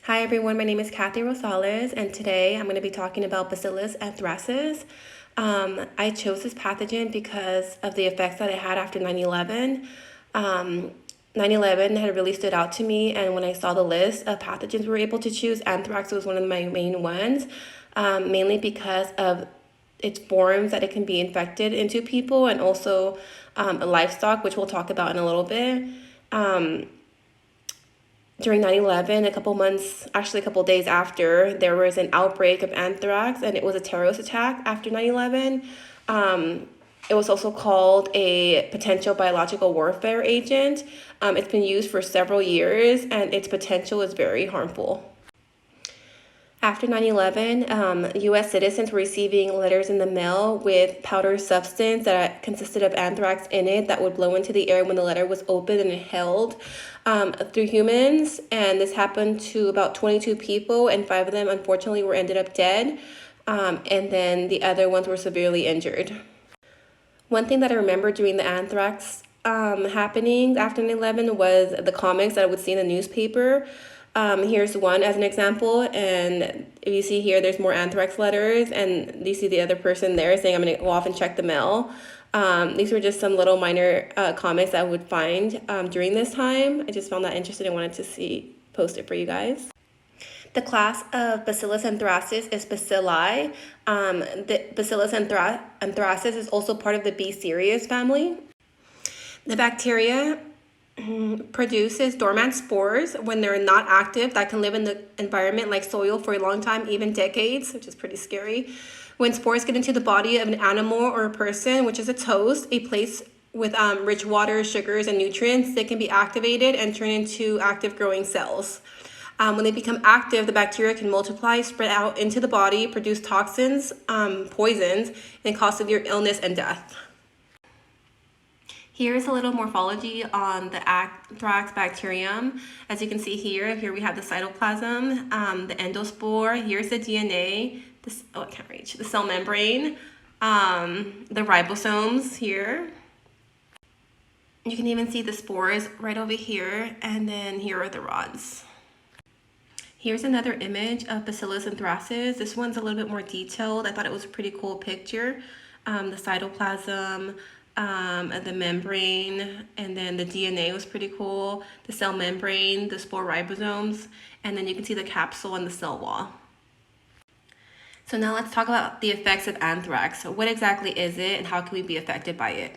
Hi everyone, my name is Kathy Rosales, and today I'm going to be talking about Bacillus anthracis. I chose this pathogen because of the effects that it had after 9/11. 9/11 had really stood out to me, and when I saw the list of pathogens we were able to choose, anthrax was one of my main ones, mainly because of its forms that it can be infected into people and also livestock, which we'll talk about in a little bit. During 9/11, a couple days after, there was an outbreak of anthrax, and it was a terrorist attack after 9/11. It was also called a potential biological warfare agent. It's been used for several years, and its potential is very harmful. After 9/11, U.S. citizens were receiving letters in the mail with powder substance that consisted of anthrax in it that would blow into the air when the letter was opened and held through humans. And this happened to about 22 people, and 5 of them, unfortunately, ended up dead. And then the other ones were severely injured. One thing that I remember during the anthrax happenings after 9/11 was the comics that I would see in the newspaper. Here's one as an example, and if you see here, there's more anthrax letters, and you see the other person there saying, I'm going to go off and check the mail. These were just some little minor comics I would find during this time. I just found that interesting and wanted to post it for you guys. The class of Bacillus anthracis is Bacilli. The Bacillus anthracis is also part of the B. cereus family. The bacteria produces dormant spores when they're not active that can live in the environment like soil for a long time, even decades, which is pretty scary. When spores get into the body of an animal or a person, which is a toast, a place with rich water, sugars, and nutrients, they can be activated and turn into active growing cells. When they become active, the bacteria can multiply, spread out into the body, produce toxins, poisons, and cause severe illness and death. Here's a little morphology on the anthrax bacterium. As you can see here we have the cytoplasm, the endospore. Here's the DNA. I can't reach. The cell membrane, the ribosomes here. You can even see the spores right over here, and then here are the rods. Here's another image of Bacillus anthracis. This one's a little bit more detailed. I thought it was a pretty cool picture. The cytoplasm, the membrane, and then the DNA was pretty cool. The cell membrane, the spore ribosomes, and then you can see the capsule and the cell wall. So now let's talk about the effects of anthrax. So what exactly is it, and how can we be affected by it?